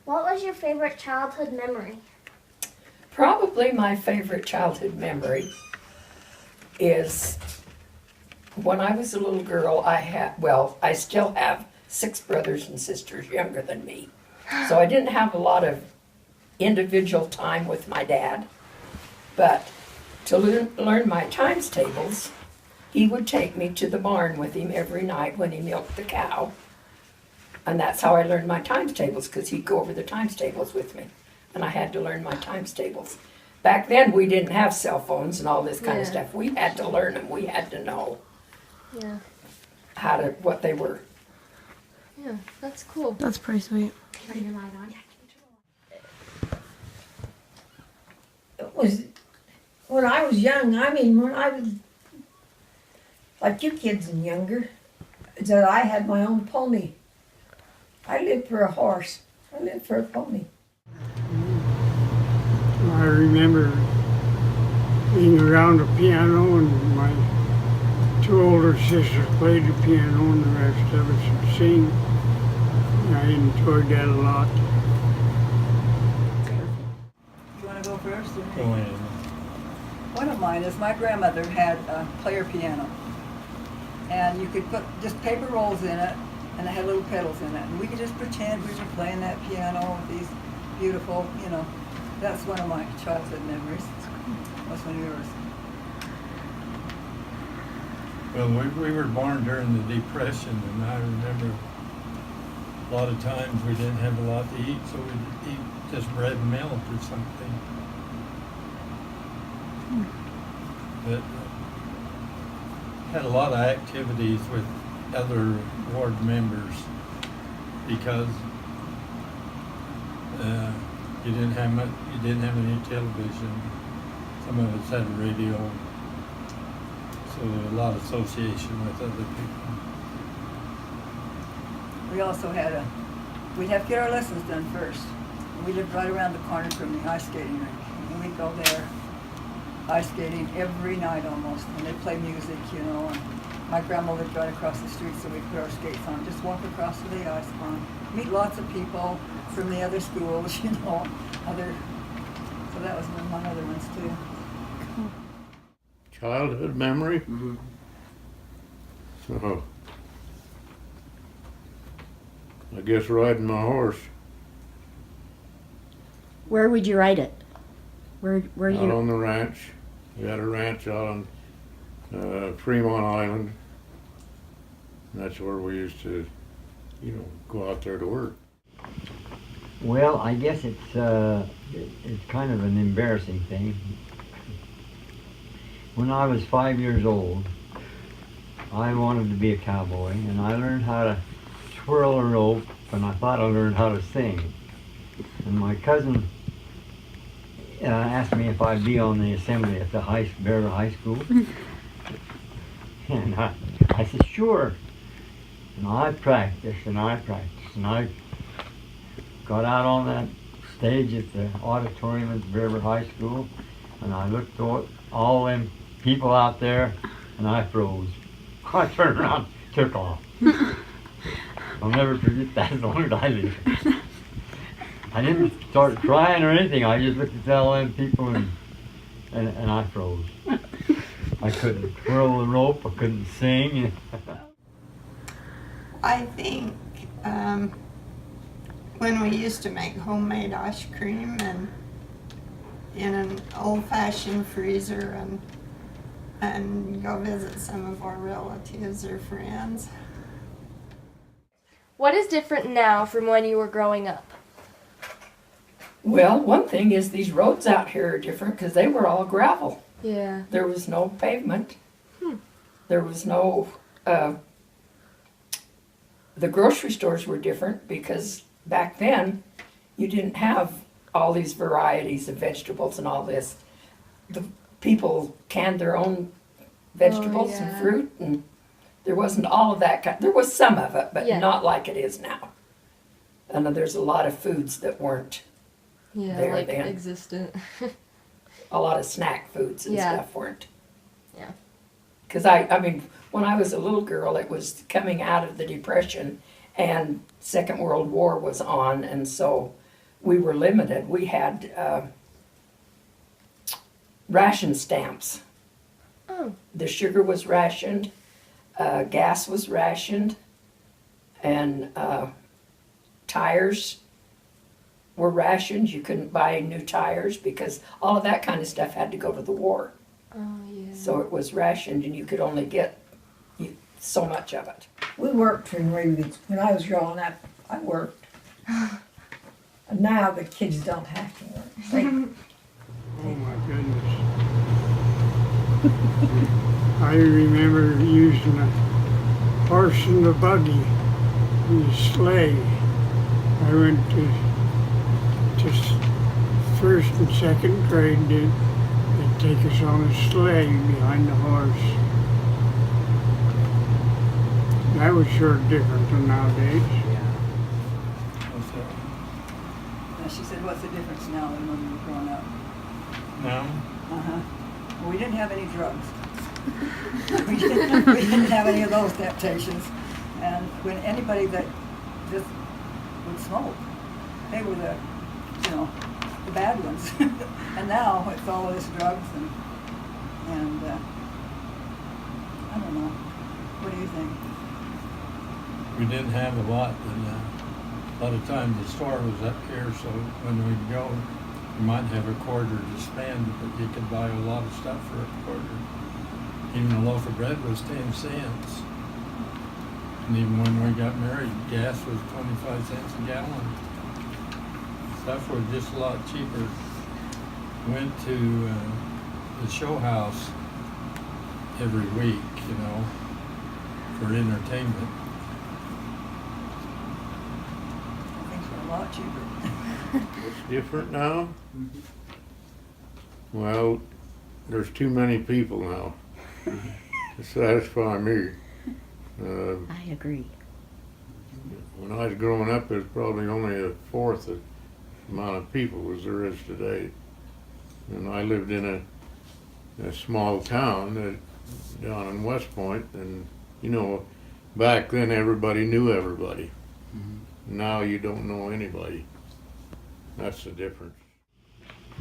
What was your favorite childhood memory? Probably my favorite childhood memory is when I was a little girl, I still have 6 brothers and sisters younger than me. So I didn't have a lot of individual time with my dad. But to learn my times tables, he would take me to the barn with him every night when he milked the cow. And that's how I learned my times tables, because he'd go over the times tables with me. And I had to learn my times tables. Back then, we didn't have cell phones and all this kind of stuff. We had to learn them. We had to know what they were. Yeah, that's cool. That's pretty sweet. Turn your light on. It was, when I was young, when I was like you kids and younger, that I had my own pony. I lived for a horse. I lived for a pony. I remember being around the piano, and my 2 older sisters played the piano and the rest of us would sing. And I enjoyed that a lot. You want to go first? Or Go ahead. One of mine is my grandmother had a player piano. And you could put just paper rolls in it, and it had little pedals in it. And we could just pretend we were playing that piano with these beautiful, that's one of my childhood memories. What's one of yours? Well, we were born during the Depression, and I remember a lot of times we didn't have a lot to eat, so we'd eat just bread and milk or something. But had a lot of activities with other ward members because you didn't have any television. Some of us had a radio, so there was a lot of association with other people. We also had we'd have to get our lessons done first. We lived right around the corner from the ice skating rink. And we'd go there ice skating every night almost. And they'd play music, And my grandma lived right across the street, so we'd put our skates on, just walk across to the ice pond, meet lots of people from the other schools, So that was one of my other ones too. Childhood memory? Mm-hmm. So, I guess riding my horse Where would you ride it? Where out you? on the ranch. We had a ranch out on Fremont Island. And that's where we used to, go out there to work. Well, I guess it's kind of an embarrassing thing. When I was 5 years old, I wanted to be a cowboy, and I learned how to twirl a rope, and I thought I learned how to sing. And my cousin asked me if I'd be on the assembly at the Beaver High School. And I said, sure. And I practiced, and I got out on that stage at the auditorium at Beaver High School, and I looked at all them people out there, and I froze. I turned around, took off. I'll never forget that as long as I live. I didn't start crying or anything. I just looked at all them people and I froze. I couldn't twirl the rope. I couldn't sing. I think when we used to make homemade ice cream and in an old-fashioned freezer and go visit some of our relatives or friends. What is different now from when you were growing up? Well, one thing is these roads out here are different because they were all gravel. Yeah. There was no pavement. There was no, the grocery stores were different because back then you didn't have all these varieties of vegetables and all this. The people canned their own vegetables and fruit, and there wasn't all of that. There was some of it, but not like it is now. And there's a lot of foods that weren't there then. Existent. A lot of snack foods and stuff weren't. Yeah. Because I mean, when I was a little girl, it was coming out of the Depression, and Second World War was on, and so we were limited. We had ration stamps. Oh. The sugar was rationed, gas was rationed, and tires were rationed. You couldn't buy new tires because all of that kind of stuff had to go to the war. Oh, yeah. So it was rationed, and you could only get so much of it. We worked in Reeves. When I was growing up, I worked. And now the kids don't have to work. Oh my goodness. I remember using a horse and a buggy and a sleigh. I went to first and second grade. They'd take us on a sleigh behind the horse. That was sure different from nowadays. What's that? And she said, what's the difference now than when you were growing up? Now, Uh-huh. Well, we didn't have any drugs. we didn't have any of those temptations. And when anybody that just would smoke, they were the bad ones. And now it's all this drugs and I don't know. What do you think? we didn't have a lot, and a lot of times the store was up here, so when we'd go, you might have a quarter to spend, but you could buy a lot of stuff for a quarter. Even a loaf of bread was 10 cents. And even when we got married, gas was 25 cents a gallon. Stuff was just a lot cheaper. Went to the show house every week, for entertainment. Things were a lot cheaper. It's different now? Well, there's too many people now to satisfy me. I agree. When I was growing up, there's probably only a fourth the amount of people as there is today. And I lived in a small town down in West Point, and back then everybody knew everybody. Now you don't know anybody. That's the difference.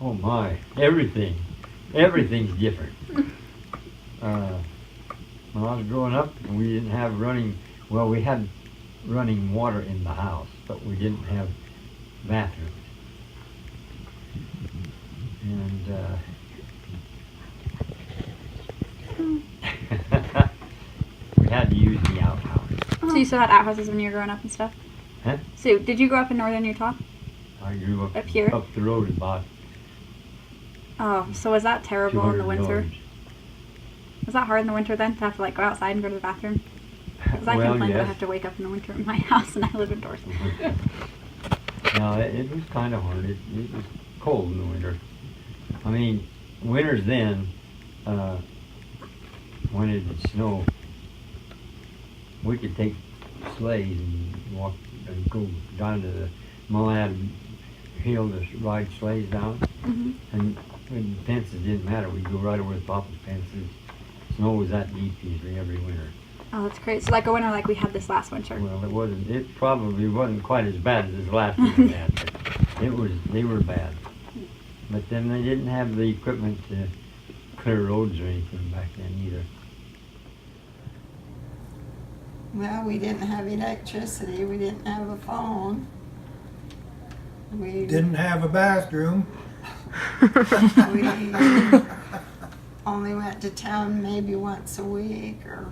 Oh my, everything's different. When I was growing up, we didn't have we had running water in the house, but we didn't have bathrooms. And we had to use the outhouse. So you still had outhouses when you were growing up and stuff? Huh? So did you grow up in northern Utah? I grew up Up here? up the road about Oh, so was that terrible in 200 the winter? yards. Was that hard in the winter then to have to go outside and go to the bathroom? Because I Well, complain that I yes. have to wake up in the winter in my house and I live indoors. No, it was kind of hard. It was cold in the winter. I mean, winters then, when it would snow, we could take sleighs and walk and go down to the Moab Hill to ride sleighs down. Mm-hmm. And when the fences didn't matter, we'd go right over the top of the fences. Snow was that deep usually every winter. Oh, that's great. So like a winter like we had this last winter. Well, it probably wasn't quite as bad as this last one we had, but they were bad. But then they didn't have the equipment to clear roads or anything back then either. Well, we didn't have electricity, we didn't have a phone. We Didn't have a bathroom. we only went to town maybe once a week, or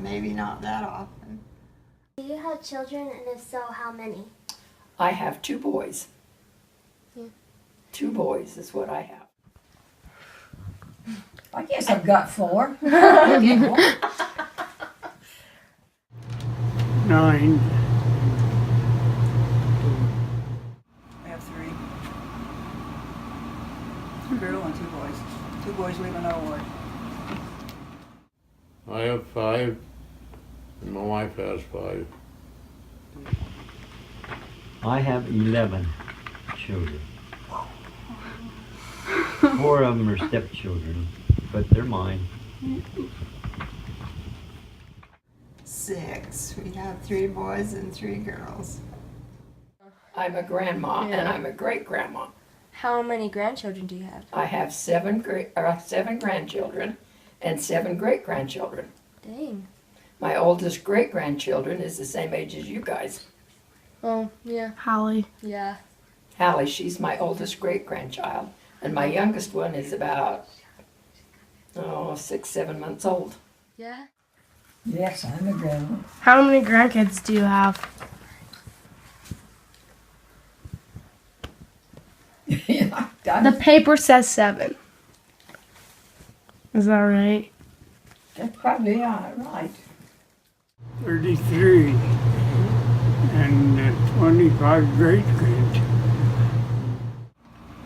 maybe not that often. Do you have children, and if so, how many? I have 2 boys. Yeah. 2 boys is what I have. I guess I've got 4. 9. We have 3. A girl and 2 boys. 2 boys live in our ward. I have 5, and my wife has 5. I have 11 children. 4 of them are stepchildren, but they're mine. 6. We have 3 boys and 3 girls. I'm a grandma and I'm a great grandma. How many grandchildren do you have? I have seven grandchildren and 7 great grandchildren. Dang. My oldest great grandchildren is the same age as you guys. Oh, yeah. Holly. Yeah. Hallie, she's my oldest great grandchild, and my youngest one is about 6, 7 months old. Yeah. Yes, I'm a grandma. How many grandkids do you have? Yeah, The paper says 7. Is that right? that's probably right. 33 and 25 great-grandchildren.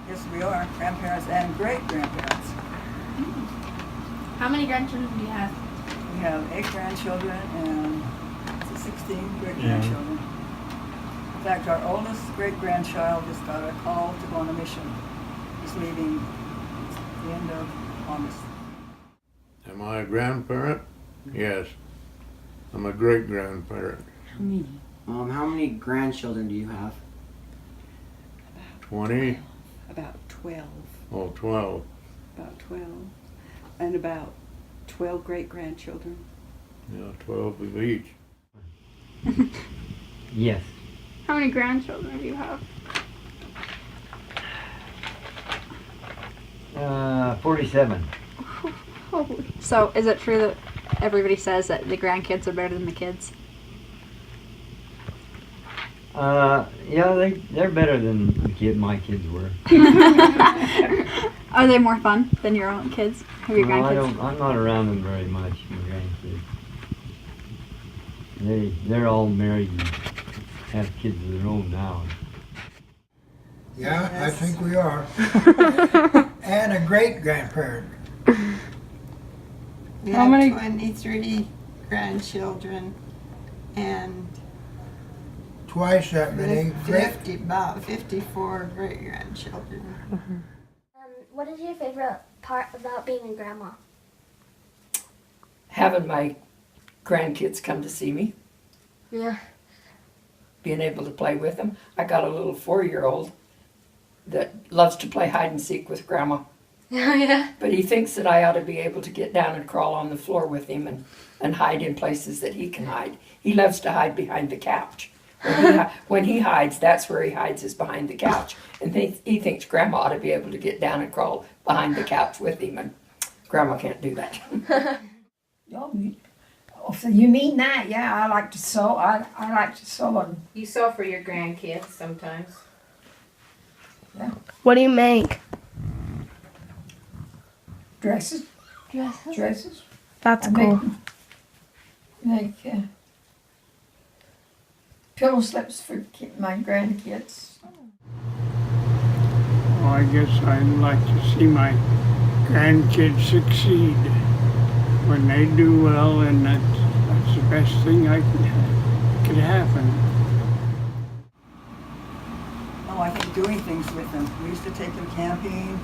Yes, we are, grandparents and great-grandparents. How many grandchildren do you have? We have 8 grandchildren and 16 great-grandchildren. In fact, our oldest great-grandchild just got a call to go on a mission. He's leaving the end of August. Am I a grandparent? Yes. I'm a great-grandparent. How many grandchildren do you have? 20? About 12. Oh, 12. About 12. And about 12 great-grandchildren. Yeah, 12 of each. Yes. How many grandchildren do you have? 47. Holy. So, is it true that everybody says that the grandkids are better than the kids? Yeah, they're better than my kids were. Are they more fun than your own kids? Have your grandkids? I'm not around them very much, my grandkids. They're all married and have kids of their own now. Yeah, I think we are. And a great-grandparent. We How have many- 23 grandchildren and Twice that many. about 54 great-grandchildren. What is your favorite part about being a grandma? Having my grandkids come to see me, Yeah. being able to play with them. I got a little 4-year-old that loves to play hide and seek with Grandma. Oh, yeah. But he thinks that I ought to be able to get down and crawl on the floor with him and hide in places that he can hide. He loves to hide behind the couch. When he hides, that's where he hides, is behind the couch. And he thinks Grandma ought to be able to get down and crawl behind the couch with him, and Grandma can't do that. Oh, so you mean that? Yeah, I like to sew. I like to sew and You sew for your grandkids sometimes. What do you make? dresses. Dresses? Dresses. That's I cool. Make pillow slips for my grandkids. Well, I guess I'd like to see my grandkids succeed. When they do well, and that's the best thing could happen. Oh, I think doing things with them. We used to take them camping.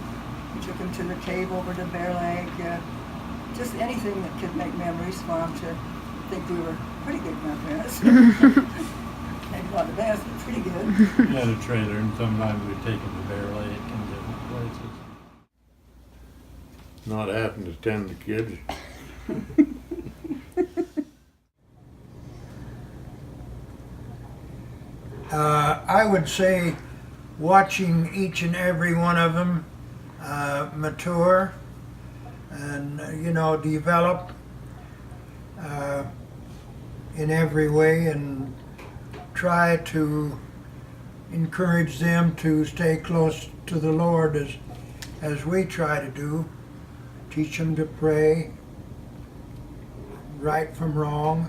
We took them to the cave over to Bear Lake. Just anything that could make memories for them to think we were pretty good grandparents. Maybe not the best, but pretty good. We had a trailer, and sometimes we'd take them to Bear Lake and different places. Not having to tend the kids. I would say watching each and every one of them mature and, develop in every way, and try to encourage them to stay close to the Lord as we try to do. Teach them to pray, right from wrong,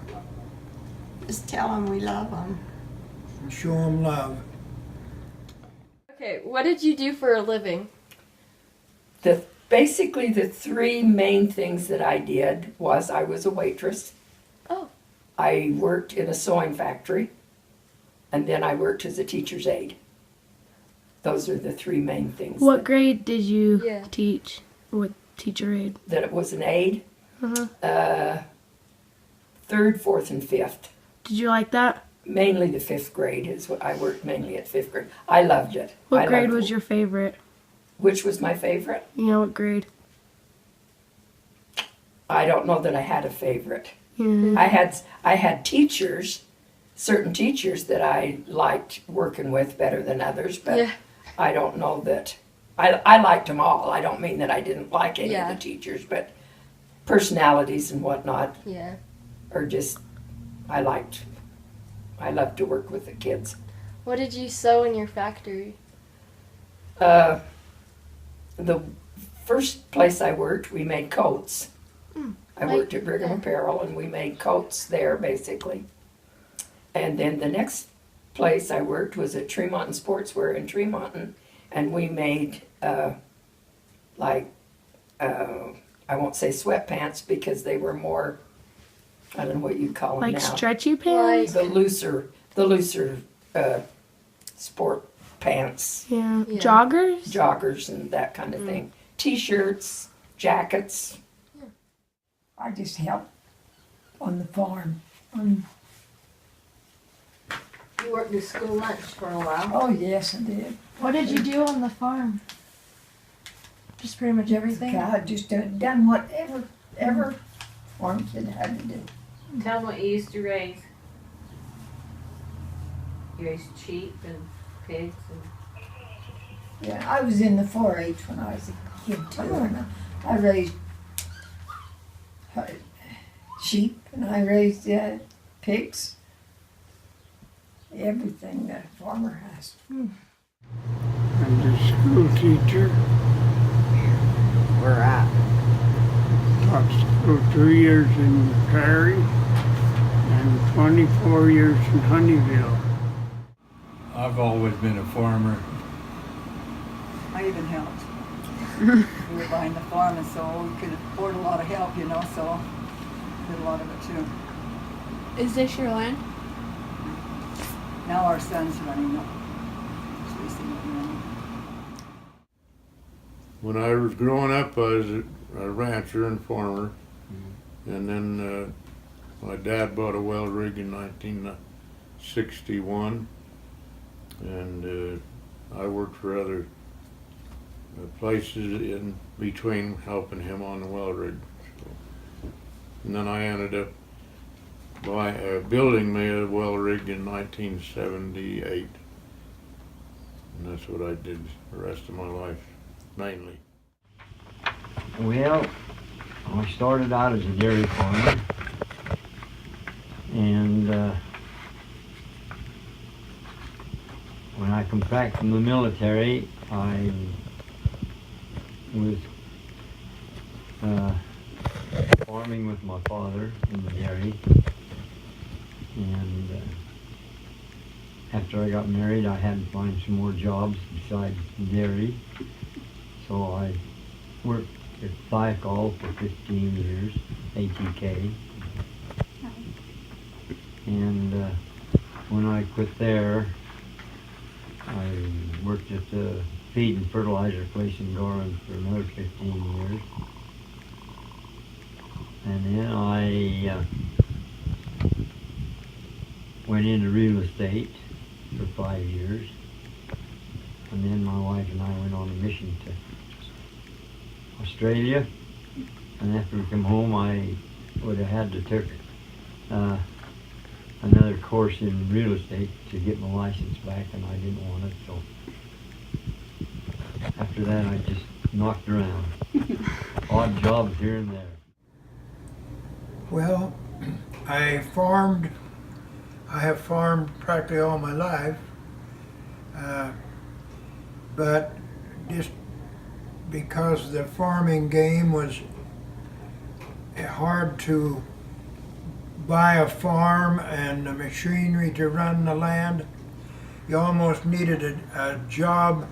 Just tell them we love them. and show them love. Okay, what did you do for a living? Basically, the 3 main things that I did was I was a waitress. Oh. I worked in a sewing factory, and then I worked as a teacher's aide. Those are the 3 main things. What grade did you Yeah. teach with teacher aide? That it was an aide. Uh-huh. 3rd, 4th, and 5th. Did you like that? mainly the 5th grade is what I worked mainly at 5th grade. I loved it. What grade was your favorite? Which was my favorite? You know what grade? I don't know that I had a favorite. Yeah. I had teachers, certain teachers that I liked working with better than others, but Yeah. I don't know that I liked them all. I don't mean that I didn't like any Yeah. of the teachers, but personalities and whatnot Yeah. are just I loved to work with the kids. What did you sew in your factory? The first place I worked, we made coats. I Like- worked at Brigham yeah. Apparel, and we made coats there, basically. And then the next place I worked was at Tremont Sportswear in Tremont, and we made, I won't say sweatpants because they were more, I don't know what you'd call them Like now. stretchy pants? The looser sport pants. Yeah. Yeah. Joggers? Joggers and that kind of thing. T-shirts, jackets. I just helped on the farm. You worked the school lunch for a while. Oh, yes, I did. What did you do on the farm? Just pretty much everything? I just done whatever farm kid had to do. Tell them what you used to raise. You raised sheep and pigs and Yeah, I was in the 4-H when I was a kid too. And I raised sheep and I raised pigs. Everything that a farmer has. And a school teacher. Where at? Taught school 2 years in Perry and 24 years in Honeyville. I've always been a farmer. I even helped. We were buying the farm, and so we could afford a lot of help, you know, so did a lot of it too. Is this your land? Now our son's running it. He's running. When I was growing up, I was a rancher and farmer, and then my dad bought a well rig in 1961, and I worked for other places in between helping him on the well rig. So, and then I ended up building me a well rig in 1978, and that's what I did the rest of my life, mainly. Well, I started out as a dairy farmer, and when I come back from the military, I was farming with my father in the dairy, and after I got married, I had to find some more jobs besides dairy, so I worked at Thiokol for 15 years, ATK, and when I quit there, I worked at the feed and fertilizer place in Garland for another 15 years. And then I went into real estate for 5 years. And then my wife and I went on a mission to Australia. And after we come home, I would have had to take another course in real estate to get my license back, and I didn't want it, so after that I just knocked around. Odd jobs here and there. Well, I have farmed practically all my life, but just because the farming game was hard to buy a farm and the machinery to run the land, you almost needed a job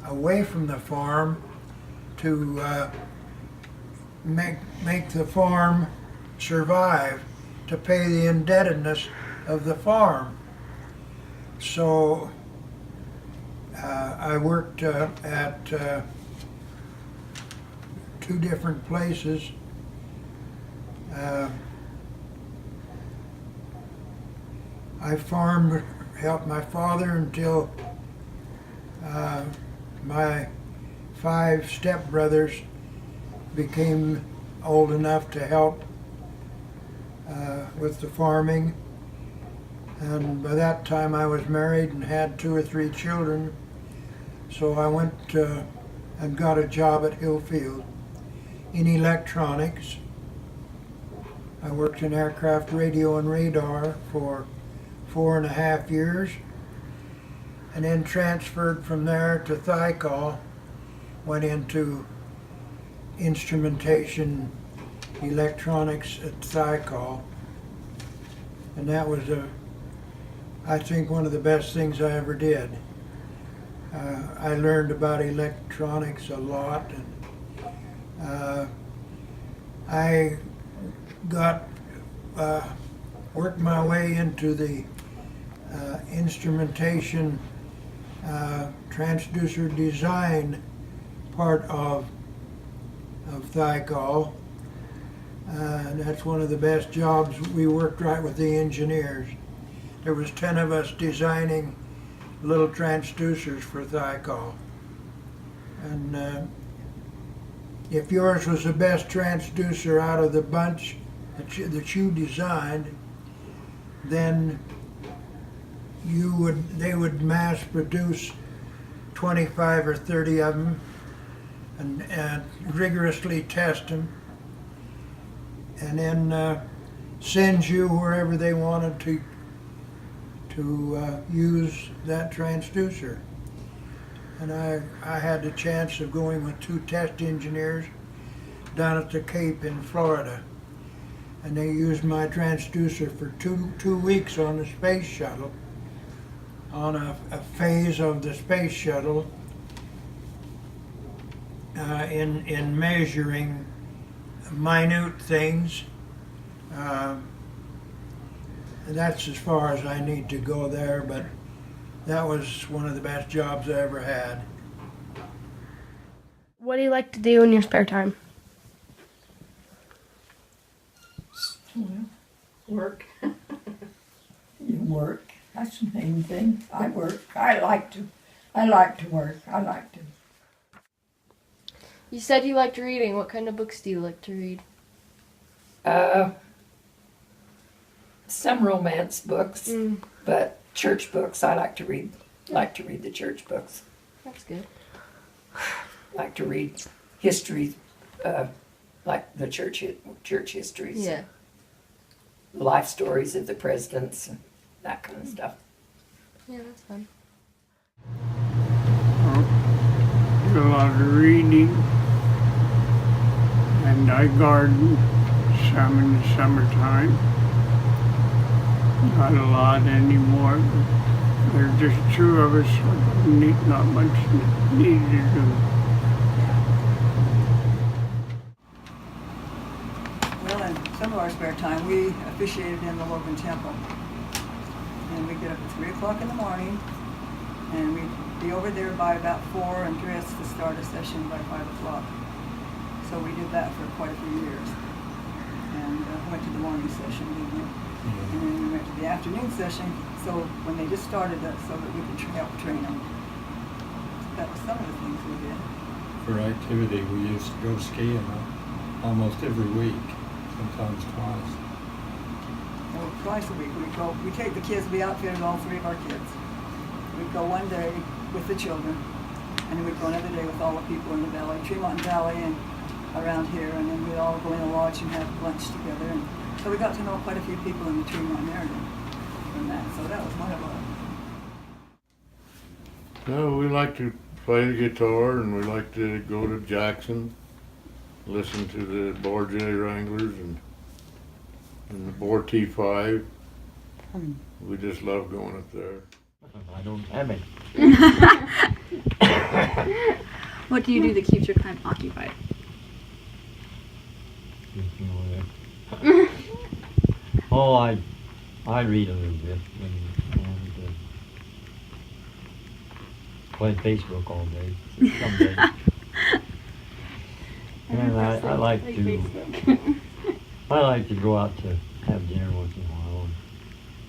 away from the farm to make the farm survive, to pay the indebtedness of the farm. So I worked at 2 different places. I farmed, helped my father until my 5 stepbrothers became old enough to help with the farming. And by that time I was married and had 2 or 3 children. So I went and got a job at Hillfield in electronics. I worked in aircraft radio and radar for 4.5 years, and then transferred from there to Thiokol, went into instrumentation electronics at Thiokol, and that was I think one of the best things I ever did. I learned about electronics a lot, and I got worked my way into the instrumentation transducer design part of Thiokol. And that's one of the best jobs. We worked right with the engineers. There was 10 of us designing little transducers for Thiokol. And if yours was the best transducer out of the bunch that you designed, then they would mass produce 25 or 30 of them and rigorously test them, and then send you wherever they wanted to use that transducer. And I had the chance of going with 2 test engineers down at the Cape in Florida, and they used my transducer for two weeks on the space shuttle, on a phase of the space shuttle, in measuring minute things. And that's as far as I need to go there, but that was one of the best jobs I ever had. What do you like to do in your spare time? Well, Work. you work. That's the main thing. I work. I like to work. I like to. You said you liked reading. What kind of books do you like to read? Some romance books, but church books. I like to read. Like to read the church books. That's good. Like to read history, like the church histories. Yeah. Life stories of the presidents and that kind of stuff. Yeah, that's fun. Do a lot of reading, and I garden some in the summertime. Not a lot anymore. There's just 2 of us, so not much need to do. Well, in some of our spare time, we officiated in the Logan Temple. And we'd get up at 3 o'clock in the morning, and we'd be over there by about 4 and dressed to start a session by 5 o'clock. So we did that for quite a few years. And went to the morning session, didn't we? And then we went to the afternoon session, so when they just started that, so that we could help train them. That was some of the things we did. For activity, we used to go skiing almost every week, sometimes twice. Well, twice a week we take the kids, we outfitted all 3 of our kids. We'd go one day with the children, and then we'd go another day with all the people in the valley, Tremont Valley and around here, and then we'd all go in a lodge and have lunch together. And so we got to know quite a few people in the Tremont area from that, so that was one of our... No, we like to play the guitar, and we like to go to Jackson, listen to the Boar J Wranglers and the Boar T5. We just love going up there. I don't have any. What do you do that keeps your time occupied? Oh, I read a little bit and play Facebook all day. Some days. And I like to go out to have dinner once in a while.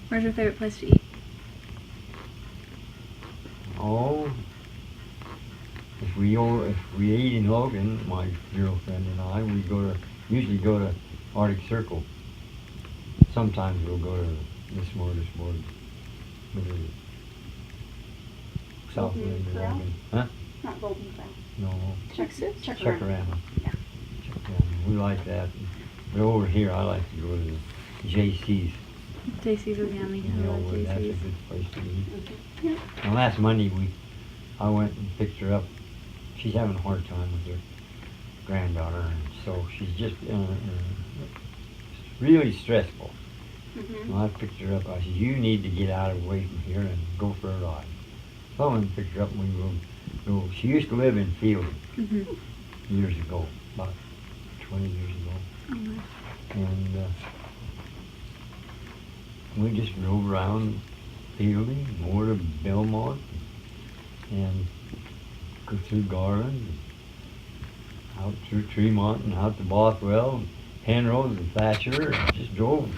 Where's your favorite place to eat? Oh, if we eat in Logan, my girlfriend and I, we usually go to Arctic Circle. Sometimes we'll go to this more, what is it? South Golden End of Corral? Logan. Huh? Not Golden Corral. No. Chuckarama. Yeah. Chuckarama. We like that. But over here, I like to go to the JC's. JC's is yummy. I love That's a JC's. good place to eat. Yeah. And last Monday, I went and picked her up. She's having a hard time with her granddaughter, and so she's just really stressful. Mhm. And I picked her up. I said, "You need to get out away from here and go for a ride." So I went and picked her up, and we go. She used to live in Field Mhm. years ago, about 20 years ago, Oh, nice. and we just drove around Fielding, over to Belmont, and go through Garland, and out through Tremont, and out to Bothwell, and Penrose, and Thatcher, and just drove.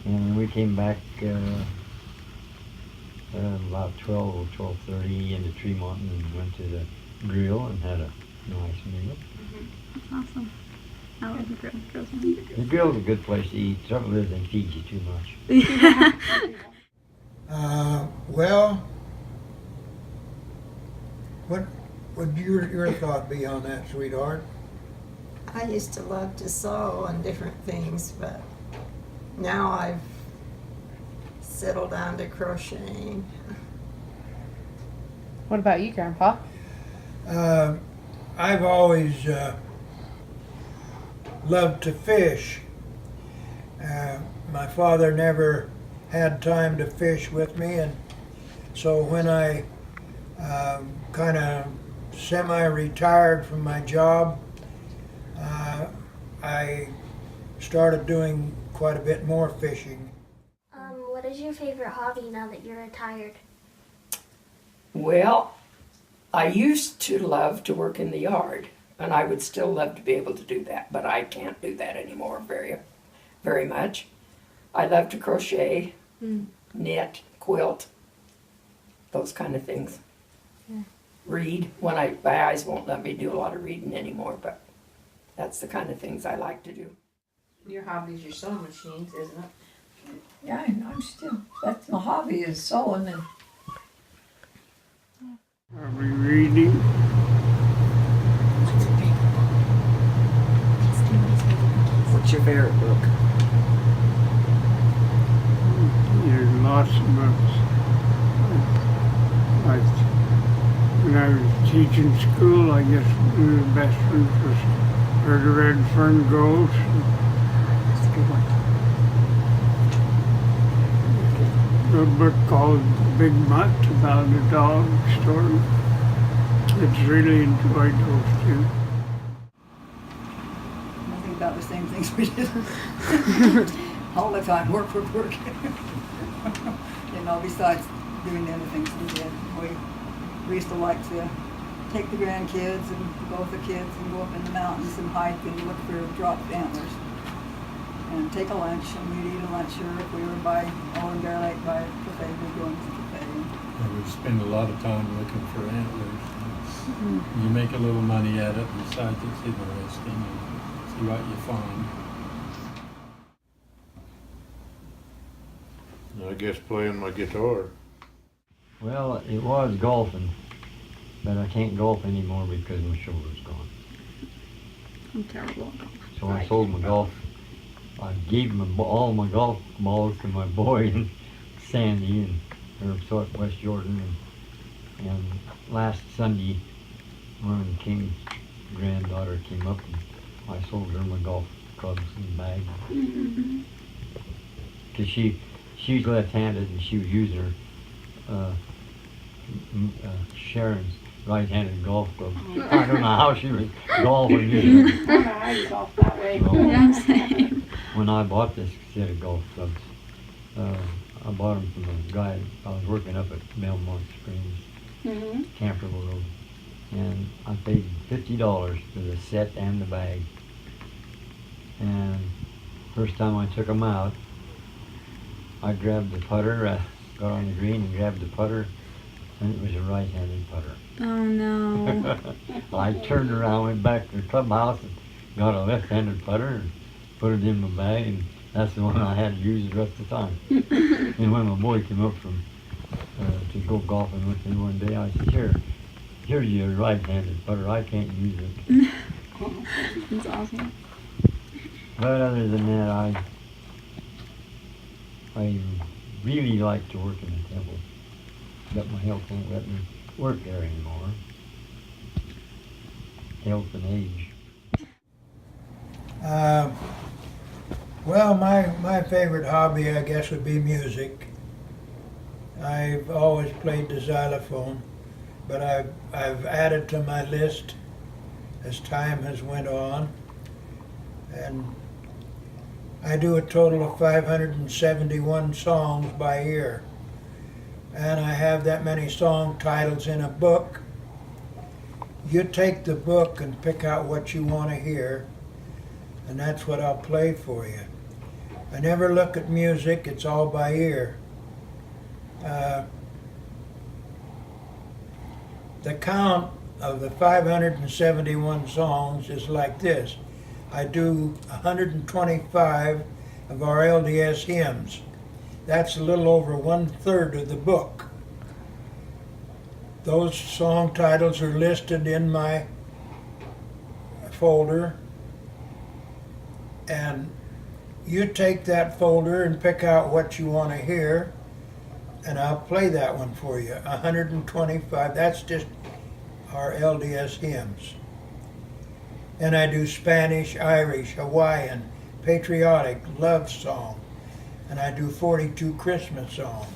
And then we came back about 12 or 12:30 into Tremont and went to the grill and had a nice meal. That's awesome. I love the grill. Grill's yummy. The grill's a good place to eat. Trouble is they feed you too much. Well, what would your thought be on that, sweetheart? I used to love to sew and different things, but now I've settled down to crocheting. What about you, Grandpa? I've always loved to fish. My father never had time to fish with me, and so when I kind of semi-retired from my job, I started doing quite a bit more fishing. What is your favorite hobby now that you're retired? Well, I used to love to work in the yard, and I would still love to be able to do that, but I can't do that anymore very much. I love to crochet, knit, quilt, those kind of things. Yeah. Read. My eyes won't let me do a lot of reading anymore, but that's the kind of things I like to do. Your hobby's your sewing machines, isn't it? Yeah, I'm still, that's my hobby is sewing and Are we reading? What's your favorite book? There's lots of books. Like when I was teaching school, I guess one of the best ones was Where the Red Fern Goes. That's a good one. A book called Big Mutt about a dog story. Kids really enjoyed those too. Nothing about the same things we did. All the time, work. Besides doing the other things we did. We used to like to take the grandkids and go with the kids and go up in the mountains and hike and look for dropped antlers. And take a lunch, and we'd eat a lunch, or if we were by Owen Bear Lake by a cafe, we'd go into the cafe. I would spend a lot of time looking for antlers. You make a little money at it, besides it's interesting, and see what you find. I guess playing my guitar. Well, it was golfing, but I can't golf anymore because my shoulder's gone. I'm terrible at golf. So I sold my golf. I gave all my golf balls to my boy and Sandy and West Jordan. And last Sunday, Ron King's granddaughter came up and I sold her my golf clubs and bag. Because she's left-handed and she was using her Sharon's right-handed golf club. I don't know how she was golfing using it. I don't know how you golf that way. Yeah, same. When I bought this set of golf clubs, I bought them from a guy I was working up at Belmont Springs, Camperville Road, and I paid $50 for the set and the bag. And first time I took them out, I grabbed the putter, got on the green and grabbed the putter, and it was a right-handed putter. Oh no. I turned around, went back to the clubhouse and got a left-handed putter and put it in my bag, and that's the one I had to use the rest of the time. And when my boy came up from to go golfing with me one day, I said, here's your right-handed putter, I can't use it. That's awesome. But other than that, I really like to work in the temple, but my health won't let me work there anymore. Health and age. Well, my favorite hobby, I guess, would be music. I've always played the xylophone, but I've added to my list as time has went on, and I do a total of 571 songs by ear, and I have that many song titles in a book. You take the book and pick out what you want to hear, and that's what I'll play for you. I never look at music, it's all by ear. The count of the 571 songs is like this. I do 125 of our LDS hymns. That's a little over 1/3 of the book. Those song titles are listed in my folder, and you take that folder and pick out what you want to hear, and I'll play that one for you. 125, that's just our LDS hymns. And I do Spanish, Irish, Hawaiian, patriotic, love song, and I do 42 Christmas songs.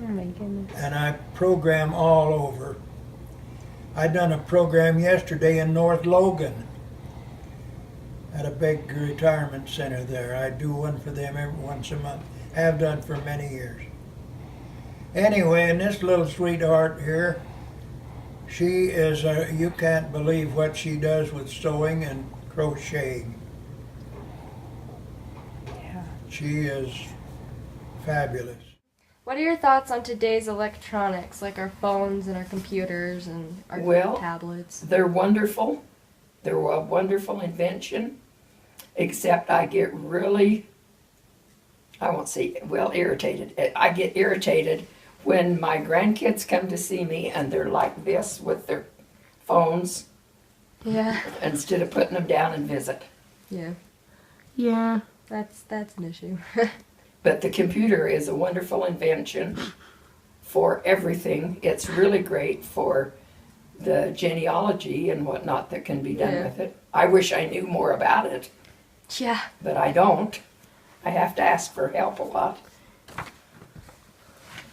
Oh my goodness. And I program all over. I done a program yesterday in North Logan at a big retirement center there. I do one for them once a month. Have done for many years. Anyway, and this little sweetheart here, she is you can't believe what she does with sewing and crocheting. Yeah. She is fabulous. What are your thoughts on today's electronics, like our phones and our computers and our tablets? They're wonderful. They're a wonderful invention, except I get really, I won't say, well, irritated. I get irritated when my grandkids come to see me and they're like this with their phones. Yeah. Instead of putting them down and visit. Yeah. Yeah. That's an issue. But the computer is a wonderful invention for everything. It's really great for the genealogy and whatnot that can be done with it. I wish I knew more about it. Yeah. But I don't. I have to ask for help a lot.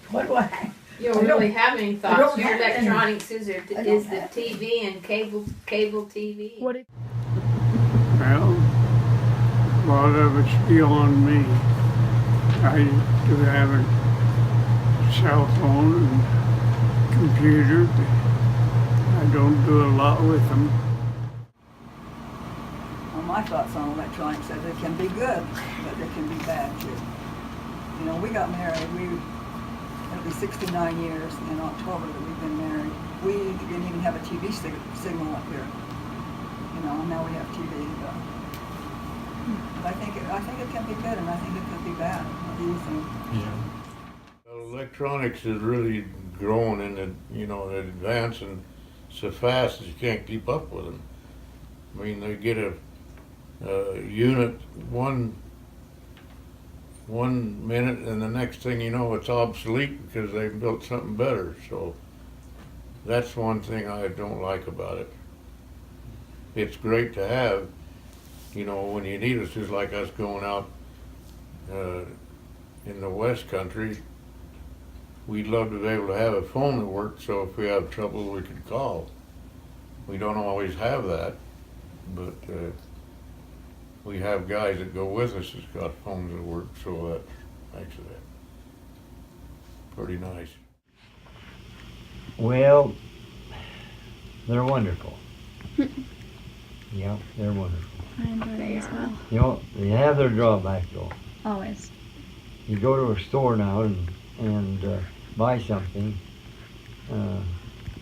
What do I? You don't really have any I don't thoughts. Your have any. electronics is the TV and cable TV. What? Well, a lot of it's beyond me. I do have a cell phone and computer, but I don't do a lot with them. Well, my thoughts on electronics are they can be good, but they can be bad too. You know, we got married, it'll be 69 years in October that we've been married. We didn't even have a TV signal up here. You know, and now we have TV. But I think it can be good, and I think it can be bad. What do you think? Yeah. Well, electronics is really growing advancing so fast that you can't keep up with them. I mean, they get a unit one minute, and the next thing you know, it's obsolete because they've built something better. So that's one thing I don't like about it. It's great to have, when you need us, just like us going out in the West Country. We'd love to be able to have a phone that worked, so if we have trouble, we could call. We don't always have that, but we have guys that go with us that's got phones that work, so that makes it pretty nice. Well, they're wonderful. Yeah, they're wonderful. I enjoy it as well. They have their drawbacks though. Always. you go to a store now and buy something,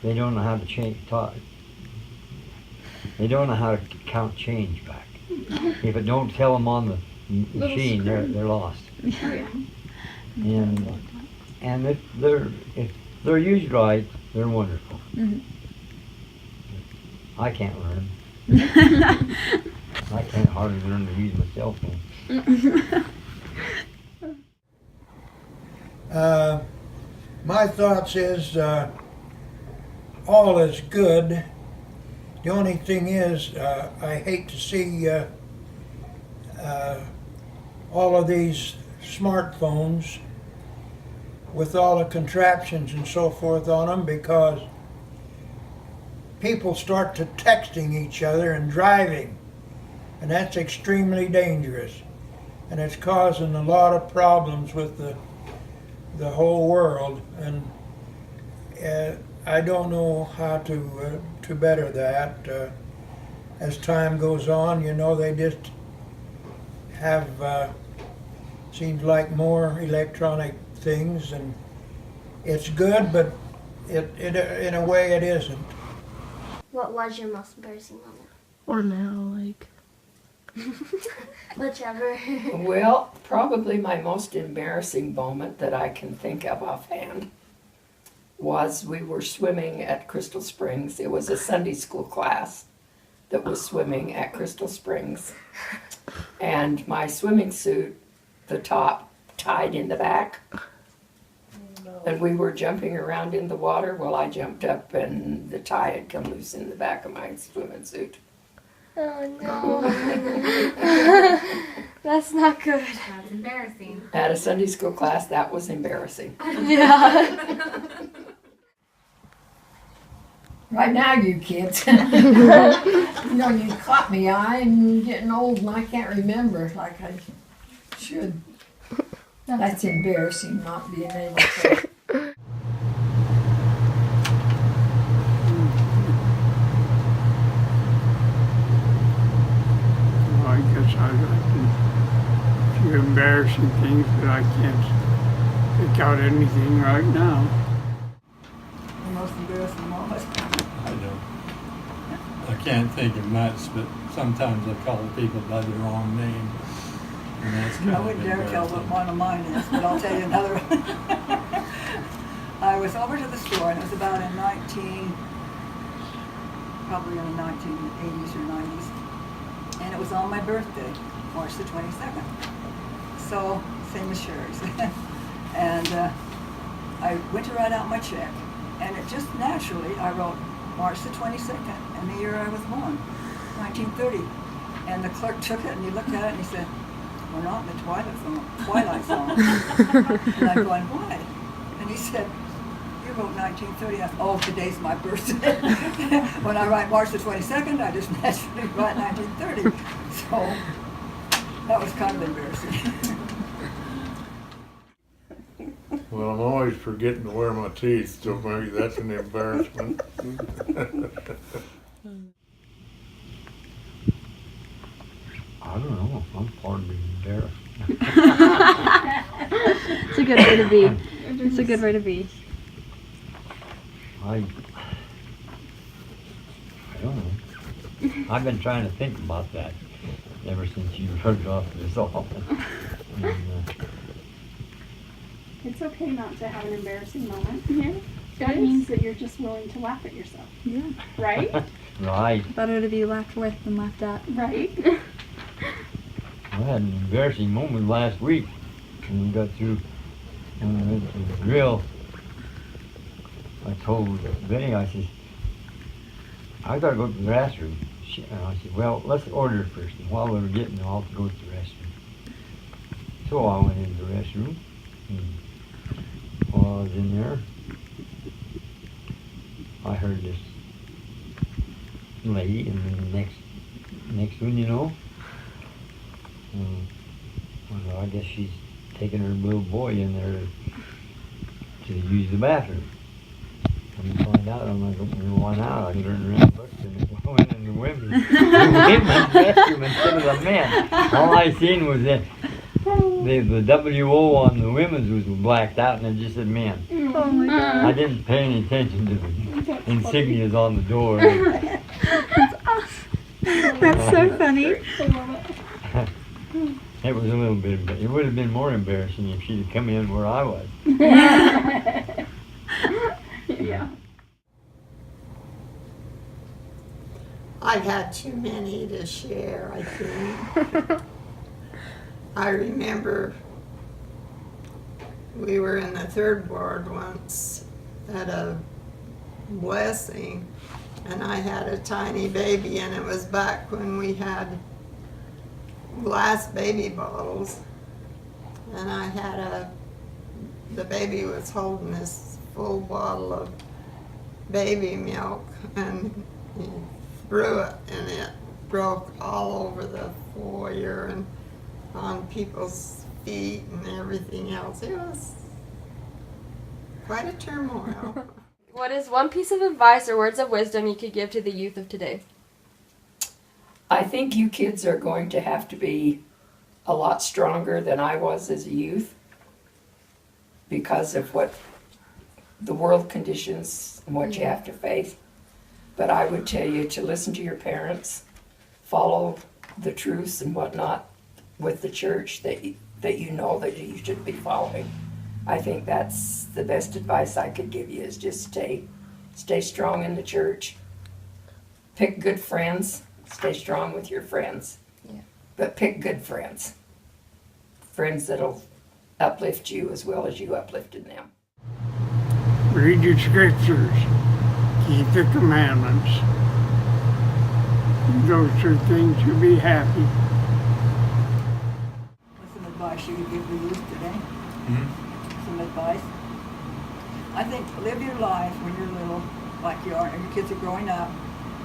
they don't know how to they don't know how to count change back. If it don't tell them on the machine, they're lost. And if they're used right, they're wonderful. I can't learn. I can't hardly learn to use my cell phone. My thoughts is all is good. The only thing is I hate to see all of these smartphones with all the contraptions and so forth on them, because people start to texting each other and driving, and that's extremely dangerous, and it's causing a lot of problems with the whole world, and I don't know how to better that. As time goes on, you know, they just have seems like more electronic things, and it's good, but it in a way it isn't. What was your most embarrassing moment? Or now, like. Whichever. Well, probably my most embarrassing moment that I can think of offhand was we were swimming at Crystal Springs. It was a Sunday school class that was swimming at Crystal Springs. And my swimming suit, the top, tied in the back. And we were jumping around in the water. Well, I jumped up and the tie had come loose in the back of my swimming suit. Oh no. That's not good. That's embarrassing. At a Sunday school class, that was embarrassing. Yeah. Right now, you kids. You know, you caught me. I'm getting old and I can't remember like I should. That's embarrassing, not being able to. Well, I guess I've got a few embarrassing things, but I can't pick out anything right now. The most embarrassing moment. I don't. I can't think of much, but sometimes I call people by the wrong name. And that's kind I of wouldn't dare tell what embarrassing. one of mine is, but I'll tell you another one. I was over to the store, and it was about in probably in the 1980s or 90s. And it was on my birthday, March the 22nd. So, same as Sherry's. And I went to write out my check, and it just naturally, I wrote March the 22nd, and the year I was born, 1930. And the clerk took it, and he looked at it, and he said, "We're not in the Twilight Zone." And I'm going, "Why?" And he said, "You wrote 1930. I said, "Oh, today's my birthday." When I write March the 22nd, I just naturally write 1930. So that was kind of embarrassing. Well, I'm always forgetting to wear my teeth, so maybe that's an embarrassment. I don't know. I'm partly embarrassed. It's a good way to be. It's a good way to be. I don't know. I've been trying to think about that ever since you rubbed off this all. It's okay not to have an embarrassing moment. Yeah. That means that you're just willing to laugh at yourself. Yeah. Right? Right. Better to be laughed with than laughed at. Right? I had an embarrassing moment last week when we got through the grill. I told Benny, I said, "I gotta go to the restroom." And I said, "Well, let's order first." And while we were getting there, I'll go to the restroom. So I went into the restroom. And while I was in there, I heard this lady, and then the next one, you know, well, I guess she's taking her little boy in there to use the bathroom. When you find out, I'm like, opening one out, I turned around and looked, and it went in the women's restroom instead of the men. All I seen was that the WO on the women's was blacked out and it just said men. Oh my God. I didn't pay any attention to the insignias on the door. That's awesome. That's so funny. It was a little bit, it would have been more embarrassing if she'd have come in where I was. Yeah. I've had too many to share, I think. I remember we were in the third ward once at a blessing, and I had a tiny baby, and it was back when we had glass baby bottles, and I had the baby was holding this full bottle of baby milk, and he threw it, and it broke all over the foyer and on people's feet and everything else. It was quite a turmoil. What is one piece of advice or words of wisdom you could give to the youth of today? I think you kids are going to have to be a lot stronger than I was as a youth because of what the world conditions and what you have to face. But I would tell you to listen to your parents, follow the truths and whatnot with the church that you know that you should be following. I think that's the best advice I could give you is just stay strong in the church, pick good friends, stay strong with your friends, but pick good friends, friends that'll uplift you as well as you uplifted them. Read your scriptures. Keep the commandments. Those two things, you'll be happy. What's some advice you would give the youth today? Some advice? I think live your life when you're little, like you are, and your kids are growing up.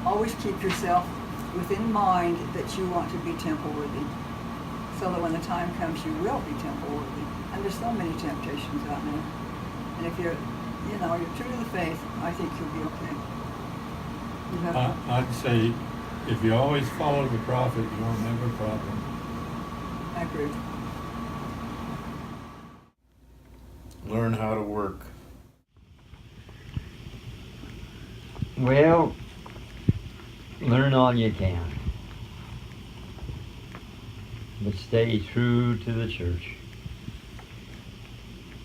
Always keep yourself within mind that you want to be temple worthy, so that when the time comes, you will be temple worthy. And there's so many temptations out there. And if you're true to the faith, I think you'll be okay. I'd say if you always follow the prophet, you won't have a problem. I agree. Learn how to work. Well, learn all you can, but stay true to the church,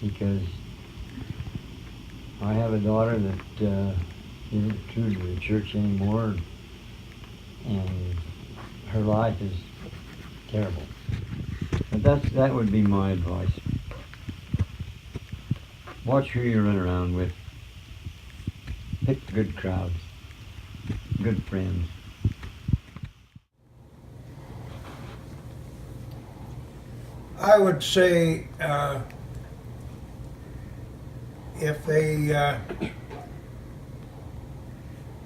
because I have a daughter that isn't true to the church anymore, and her life is terrible. But that would be my advice. Watch who you run around with. Pick good crowds, good friends. I would say if they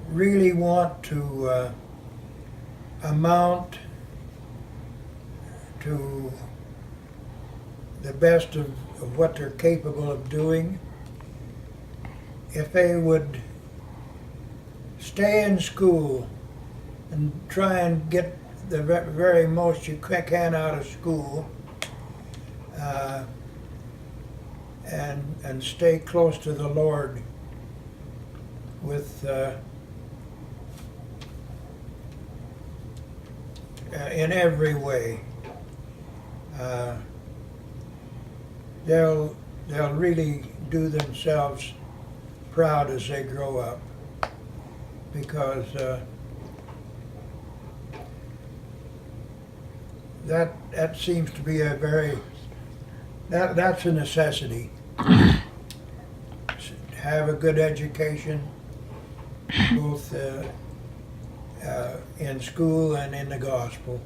really want to amount to the best of what they're capable of doing, if they would stay in school and try and get the very most you can out of school, and stay close to the Lord with in every way, they'll really do themselves proud as they grow up, because that seems to be that's a necessity. Have a good education, both in school and in the gospel.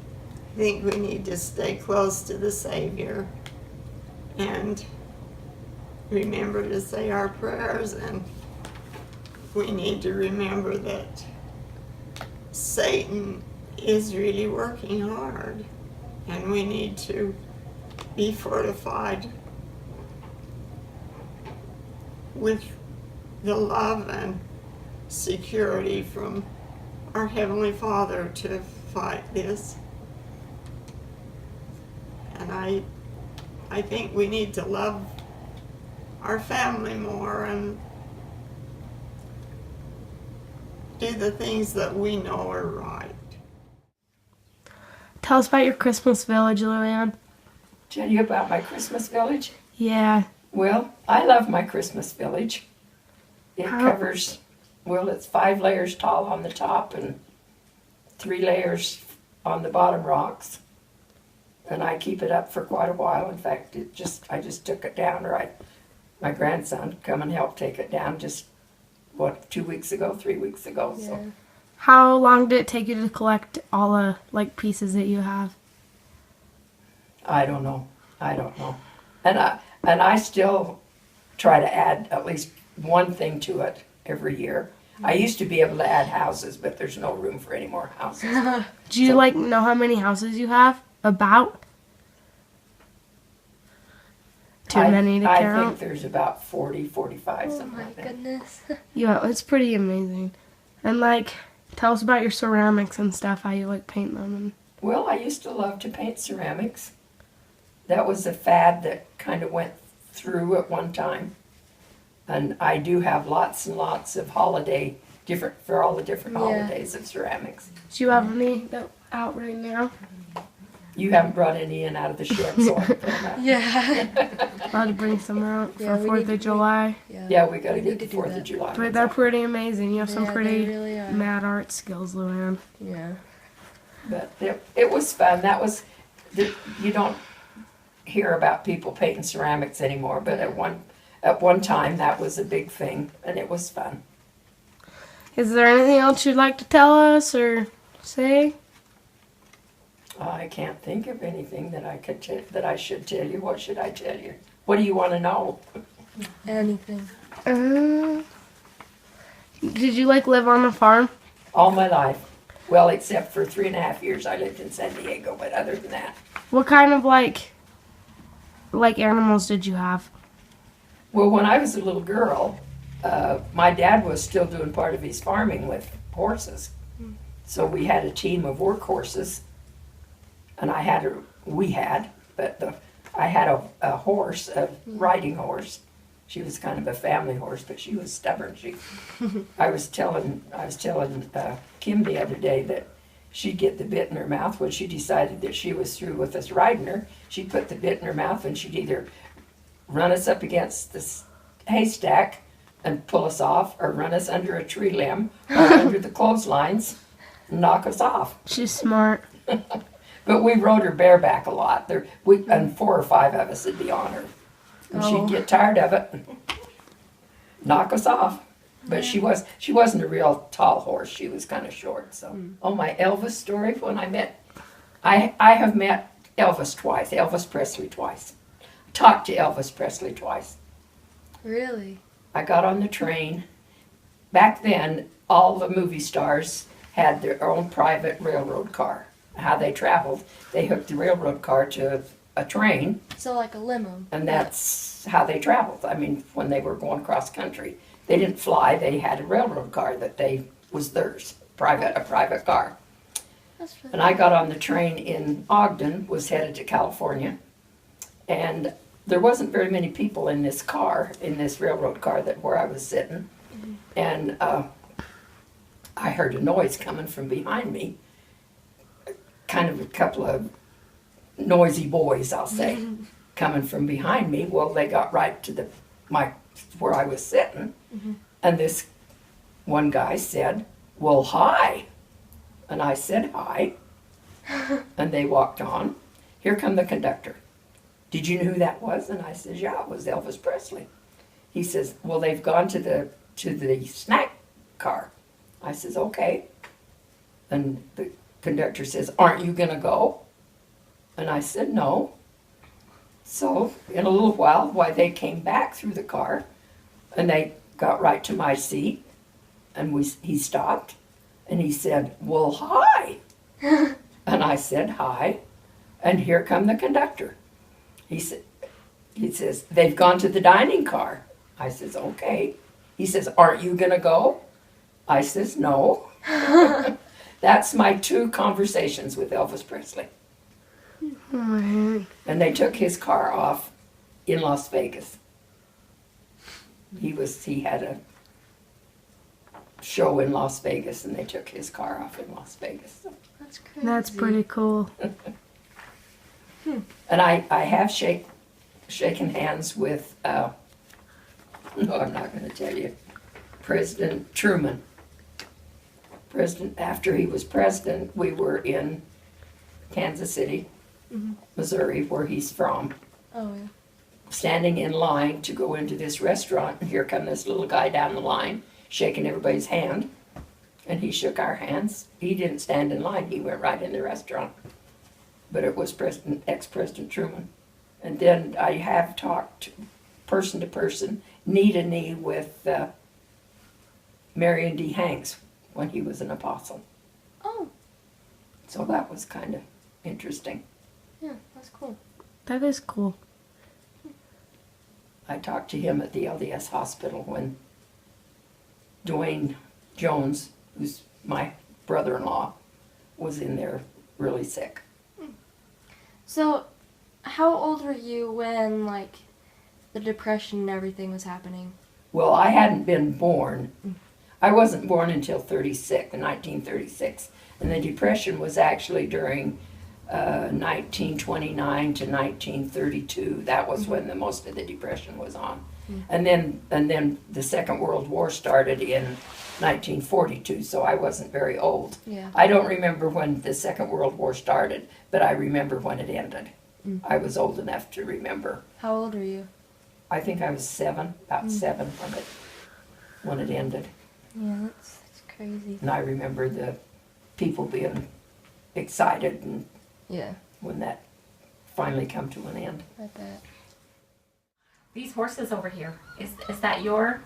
I think we need to stay close to the Savior and remember to say our prayers, and we need to remember that Satan is really working hard, and we need to be fortified with the love and security from our Heavenly Father to fight this. And I I think we need to love our family more and do the things that we know are right. Tell us about your Christmas village, Luann. Tell you about my Christmas village? Yeah. Well, I love my Christmas village. It covers, well, it's 5 layers tall on the top and 3 layers on the bottom rocks. And I keep it up for quite a while. In fact, I just took it down, my grandson come and helped take it down just, 2 weeks ago, 3 weeks ago. Yeah. So. How long did it take you to collect all the pieces that you have? I don't know. And I still try to add at least one thing to it every year. I used to be able to add houses, but there's no room for any more houses. Do you know how many houses you have? About? Too many to count? I think there's about 40, 45, something like that. Oh my goodness. Yeah, it's pretty amazing. And tell us about your ceramics and stuff, how you paint them. Well, I used to love to paint ceramics. That was a fad that kind of went through at one time. And I do have lots and lots of for all the different holidays of ceramics. Do you have any out right now? You haven't brought any in out of the shed, so I can put them out. Yeah. I'll to bring some out for 4th of July. Yeah, we got to get the 4th of July. But they're pretty amazing. You have some pretty really are. mad art skills, Luann. Yeah. But it was fun. You don't hear about people painting ceramics anymore, but at one time that was a big thing, and it was fun. Is there anything else you'd like to tell us or say? I can't think of anything that I should tell you. What should I tell you? What do you want to know? Anything. Did you live on a farm? All my life. Well, except for 3.5 years I lived in San Diego, but other than that. What kind of animals did you have? Well, when I was a little girl, my dad was still doing part of his farming with horses. So we had a team of work horses, and I had a horse, a riding horse. She was kind of a family horse, but she was stubborn. I was telling Kim the other day that she'd get the bit in her mouth when she decided that she was through with us riding her. She'd put the bit in her mouth and she'd either run us up against this haystack and pull us off, or run us under a tree limb or under the clotheslines and knock us off. She's smart. But we rode her bareback a lot. And 4 or 5 of us would be on her. And she'd get tired of it and knock us off. But she wasn't a real tall horse. She was kind of short. So, my Elvis story. When I have met Elvis twice. Elvis Presley twice. Talked to Elvis Presley twice. Really? I got on the train. Back then, all the movie stars had their own private railroad car. How they traveled, they hooked the railroad car to a train. So like a limo. And that's how they traveled. I mean, when they were going cross country, they didn't fly. They had a railroad car that was theirs, a private car. That's really And I got on the train in Ogden, was headed to California, and there wasn't very many people in this railroad car where I was sitting, and I heard a noise coming from behind me. Kind of a couple of noisy boys, I'll say, coming from behind me. Well, they got right to where I was sitting, and this one guy said, "Well, hi," and I said hi, and they walked on. Here come the conductor. "Did you know who that was?" And I said, "Yeah, it was Elvis Presley." He says, "Well, they've gone to the snack car." I says, "Okay," and the conductor says, "Aren't you gonna go?" And I said, "No." So in a little while, they came back through the car, and they got right to my seat, and he stopped, and he said, "Well, hi." And I said, "Hi," and here come the conductor. He says, "They've gone to the dining car." I says, "Okay." He says, "Aren't you gonna go?" I says, "No." That's my 2 conversations with Elvis Presley. Oh, man. And they took his car off in Las Vegas. He had a show in Las Vegas, and they took his car off in Las Vegas. That's crazy. That's pretty cool. And I have shaken hands with, no, I'm not going to tell you, President Truman. After he was president, we were in Kansas City, Missouri, where he's from, Oh, yeah. standing in line to go into this restaurant, and here come this little guy down the line, shaking everybody's hand, and he shook our hands. He didn't stand in line, he went right in the restaurant. But it was ex-President Truman. And then I have talked person to person, knee to knee with Marion D. Hanks when he was an apostle. Oh. So that was kind of interesting. Yeah, that's cool. That is cool. I talked to him at the LDS hospital when Dwayne Jones, who's my brother-in-law, was in there really sick. So, how old were you when, like, the Depression and everything was happening? Well, I hadn't been born. I wasn't born until 1936. And the Depression was actually during 1929 to 1932. That was when the most of the Depression was on. And then the Second World War started in 1942, so I wasn't very old. Yeah. I don't remember when the Second World War started, but I remember when it ended. I was old enough to remember. How old are you? I think I was about 7 when it ended. Yeah, that's crazy. And I remember the people being excited and Yeah, when that finally come to an end. I bet. These horses over here, is that your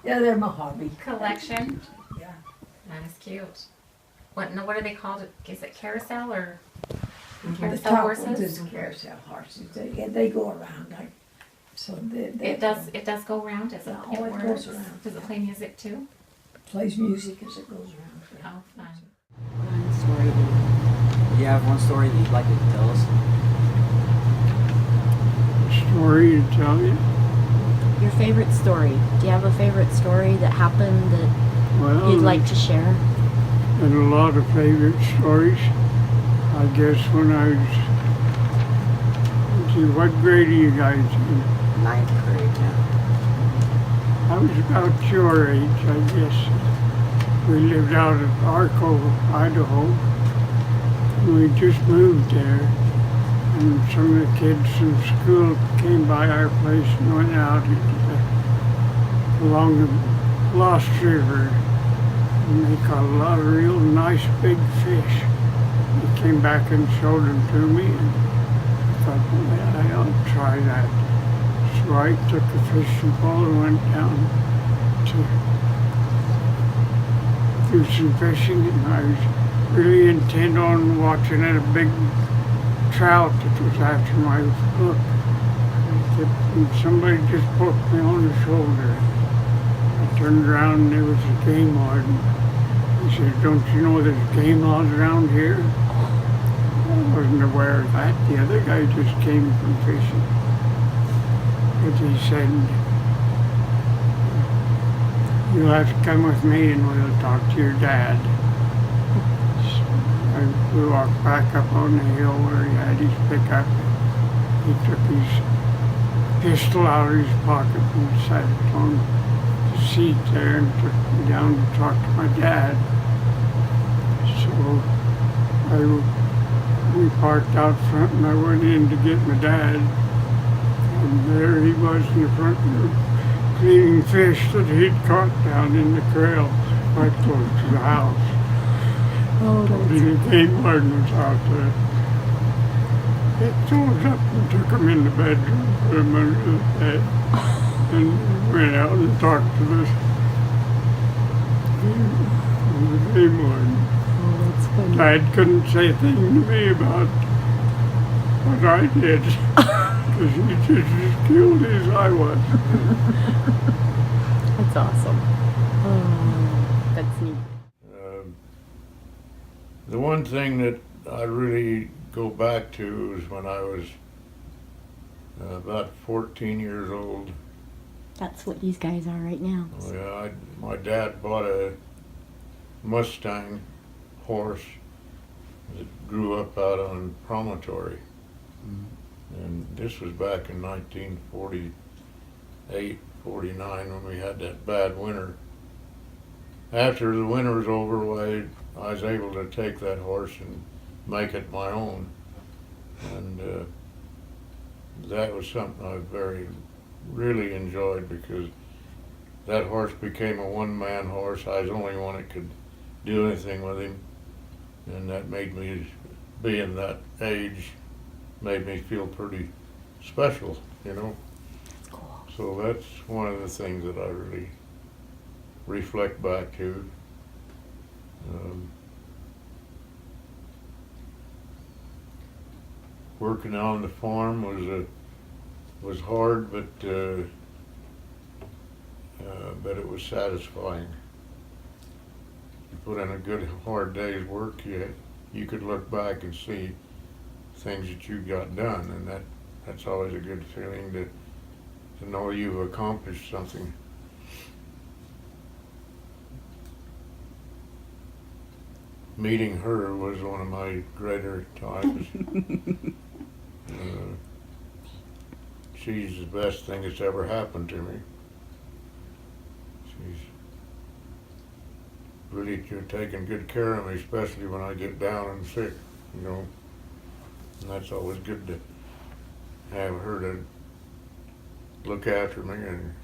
Yeah, they're my hobby. collection? Yeah. That is cute. What are they called? Is it carousel or The carousel top horses? ones is carousel horses. They go around like so. It does go around. Does it? Oh, it goes around. Does it play music too? Plays music as it goes around. Oh, fun. Story. Do you have one story that you'd like to tell us? Story to tell you? Your favorite story. Do you have a favorite story that happened that Well, you'd like to share? and a lot of favorite stories. I guess when I was, let's see, what grade are you guys in? 9th grade, yeah. I was about your age, I guess. We lived out at Arco, Idaho. And we just moved there. And some of the kids from school came by our place and went out along the Lost River. And they caught a lot of real nice big fish. They came back and showed them to me, and I thought, well, I ought to try that. So I took a fishing pole and went down to do some fishing, and I was really intent on watching a big trout that was after my hook. And somebody just poked me on the shoulder. I turned around and there was a game warden. He said, "Don't you know there's game laws around here?" I wasn't aware of that. The other guy just came from fishing. But he said, "You'll have to come with me and we'll talk to your dad." So we walked back up on the hill where he had his pickup. He took his pistol out of his pocket and sat it on the seat there and took me down to talk to my dad. So we parked out front and I went in to get my dad. And there he was in the front room cleaning fish that he'd caught down in the corral right close to the house. Oh, The game warden was out there. They told up and took him in the bedroom, put him under the bed, and went out and talked to the game warden. Oh, that's funny. Dad couldn't say a thing to me about what I did, because he just as guilty as I was. That's awesome. Oh, that's neat. The one thing that I really go back to is when I was about 14 years old. That's what these guys are right now. Oh, yeah, my dad bought a Mustang horse that grew up out on Promontory. And this was back in 1948, 49 when we had that bad winter. After the winter was over, I was able to take that horse and make it my own. And that was something I really enjoyed, because that horse became a one-man horse. I was the only one that could do anything with him. And that made me, being that age, made me feel pretty special, you know. That's cool. So that's one of the things that I really reflect back to. Working on the farm was hard, but it was satisfying. You put in a good hard day's work, you could look back and see things that you got done, and that's always a good feeling to know you've accomplished something. Meeting her was one of my greater times. She's the best thing that's ever happened to me. She's really taking good care of me, especially when I get down and sick, you know. And that's always good to have her to look after me and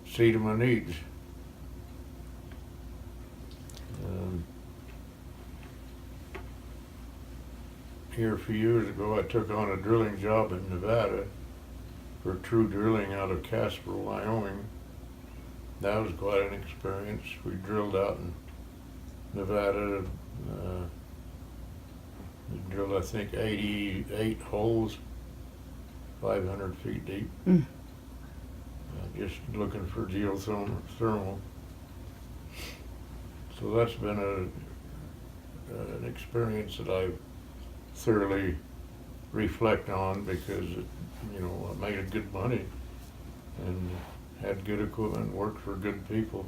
see to my needs. Here a few years ago, I took on a drilling job in Nevada for True Drilling out of Casper, Wyoming. That was quite an experience. We drilled out in Nevada. We drilled, I think, 88 holes, 500 feet deep. Just looking for geothermal. So that's been an experience that I've thoroughly reflect on, because I made good money and had good equipment, worked for good people.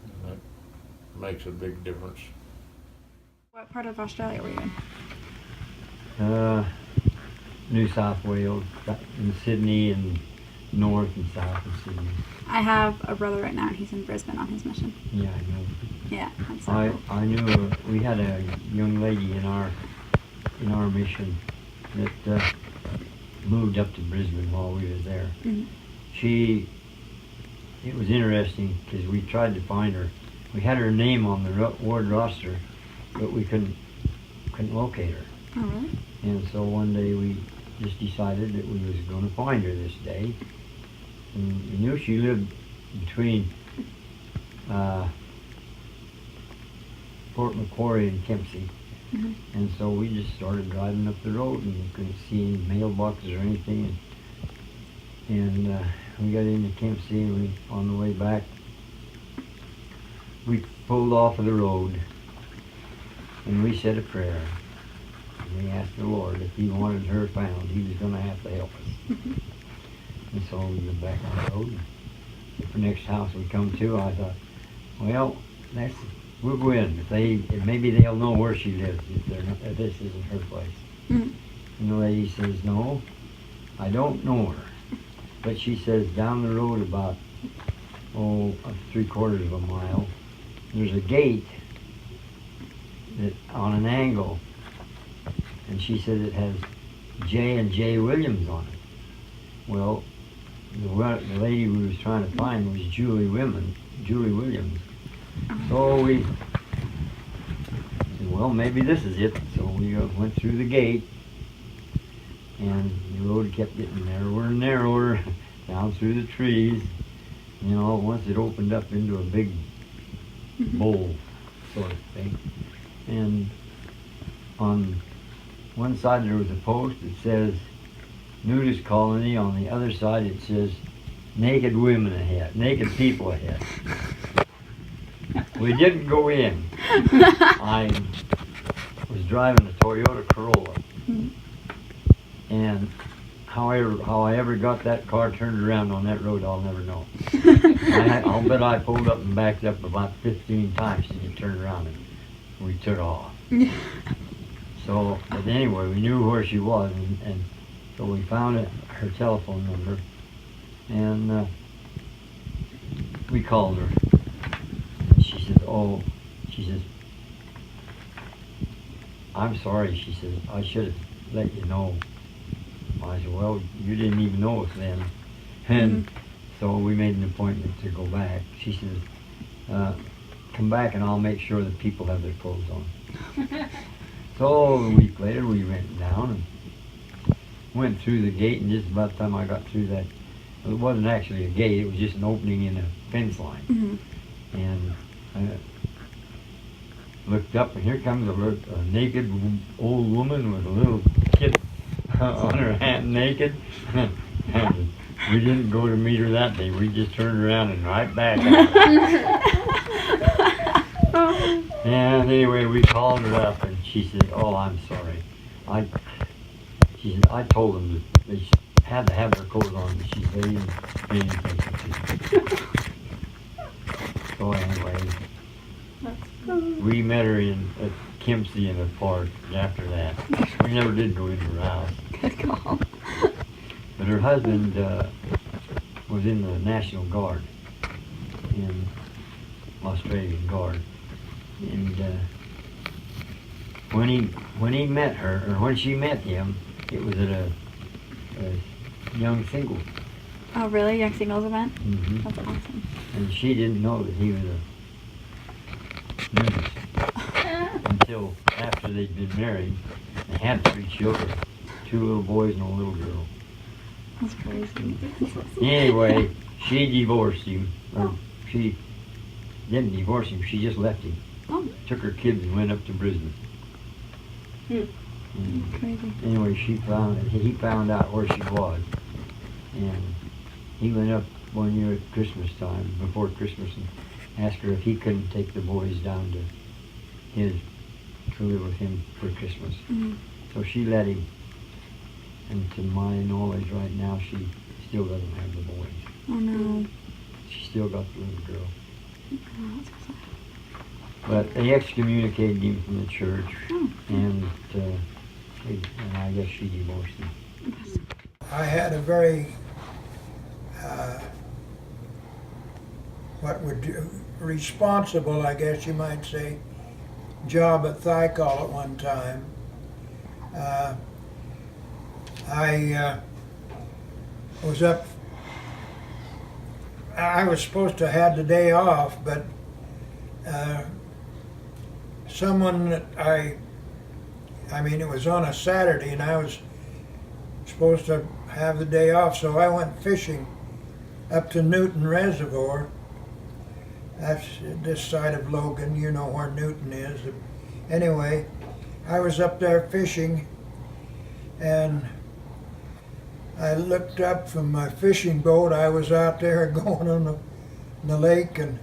And that makes a big difference. What part of Australia were you in? New South Wales, in Sydney, and north and south of Sydney. I have a brother right now, and he's in Brisbane on his mission. Yeah, I know. Yeah, that's so cool. I knew we had a young lady in our mission that moved up to Brisbane while we were there. It was interesting because we tried to find her. We had her name on the ward roster, but we couldn't locate her. Oh, really? And so one day we just decided that we was going to find her this day. And we knew she lived between Port Macquarie and Kempsey. And so we just started driving up the road, and we couldn't see any mailboxes or anything. And we got into Kempsey, and on the way back, we pulled off of the road, and we said a prayer. And we asked the Lord if He wanted her found, He was going to have to help us. And so we went back on the road. The next house we come to, I thought, well, we'll go in. If maybe they'll know where she lives if this isn't her place. And the lady says, no, I don't know her. But she says down the road about, 3/4 of a mile, there's a gate that on an angle. And she said it has J and J Williams on it. Well, the lady we was trying to find was Julie Williams. So we said, well, maybe this is it. So we went through the gate, and the road kept getting narrower and narrower down through the trees. Once it opened up into a big bowl, sort of thing. And on one side there was a post that says nudist colony. On the other side it says naked women ahead, naked people ahead. We didn't go in. I was driving a Toyota Corolla. And how I ever got that car turned around on that road, I'll never know. I'll bet I pulled up and backed up about 15 times to get turned around and we took off. So, but anyway, we knew where she was, and so we found her telephone number, and we called her. And she said, "Oh," she says, "I'm sorry," she says, "I should have let you know." I said, "Well, you didn't even know us then." And so we made an appointment to go back. She says, "Come back and I'll make sure that people have their clothes on." So a week later we went down and went through the gate, and just about the time I got through that, it wasn't actually a gate, it was just an opening in a fence line. And I looked up, and here comes a naked old woman with a little kid on her hand, naked. And we didn't go to meet her that day. We just turned around and right back. And anyway, we called her up, and she said, "Oh, I'm sorry. She said, I told them that they had to have their clothes on." And she said, "They didn't pay any attention to it." So anyway, we met her at Kempsey in the park after that. We never did go into her house. Good call. But her husband was in the National Guard, in Australian Guard. And when he met her, or when she met him, it was at a young single. Oh, really? Young singles event? Mm-hmm. That's awesome. And she didn't know that he was a nudist until after they'd been married and had 3 children, 2 little boys and a little girl. That's crazy. Anyway, she divorced him, or she didn't divorce him, she just left him. Oh. Took her kids and went up to Brisbane. Crazy. Anyway, he found out where she was, and he went up one year at Christmas time, before Christmas, and asked her if he couldn't take the boys down to live with him for Christmas. So she let him, and to my knowledge right now, she still doesn't have the boys. Oh no. She still got the little girl. Oh, that's so sad. But they excommunicated him from the church, and I guess she divorced him. I had a very, responsible, I guess you might say, job at Thicol at one time. I was up, I was supposed to have the day off, but someone that I mean, it was on a Saturday, and I was supposed to have the day off, so I went fishing up to Newton Reservoir. That's this side of Logan, you know where Newton is. Anyway, I was up there fishing, and I looked up from my fishing boat. I was out there going on the lake, and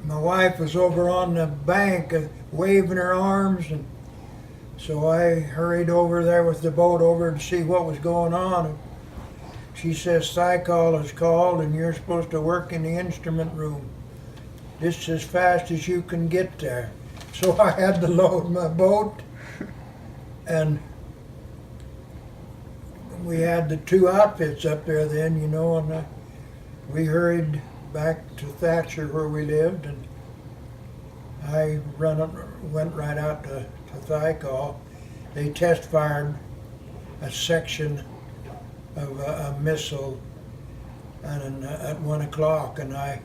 my wife was over on the bank waving her arms, and so I hurried over there with the boat over to see what was going on. She says, "Thicol is called and you're supposed to work in the instrument room. Just as fast as you can get there." So I had to load my boat, and we had the 2 outfits up there then, you know, and we hurried back to Thatcher where we lived, and I went right out to Thicol. They test fired a section of a missile at 1 o'clock, and I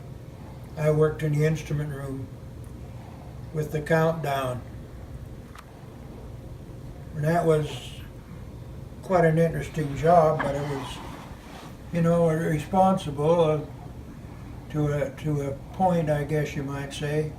worked in the instrument room with the countdown. And that was quite an interesting job, but it was, you know, responsible to a point, I guess you might say.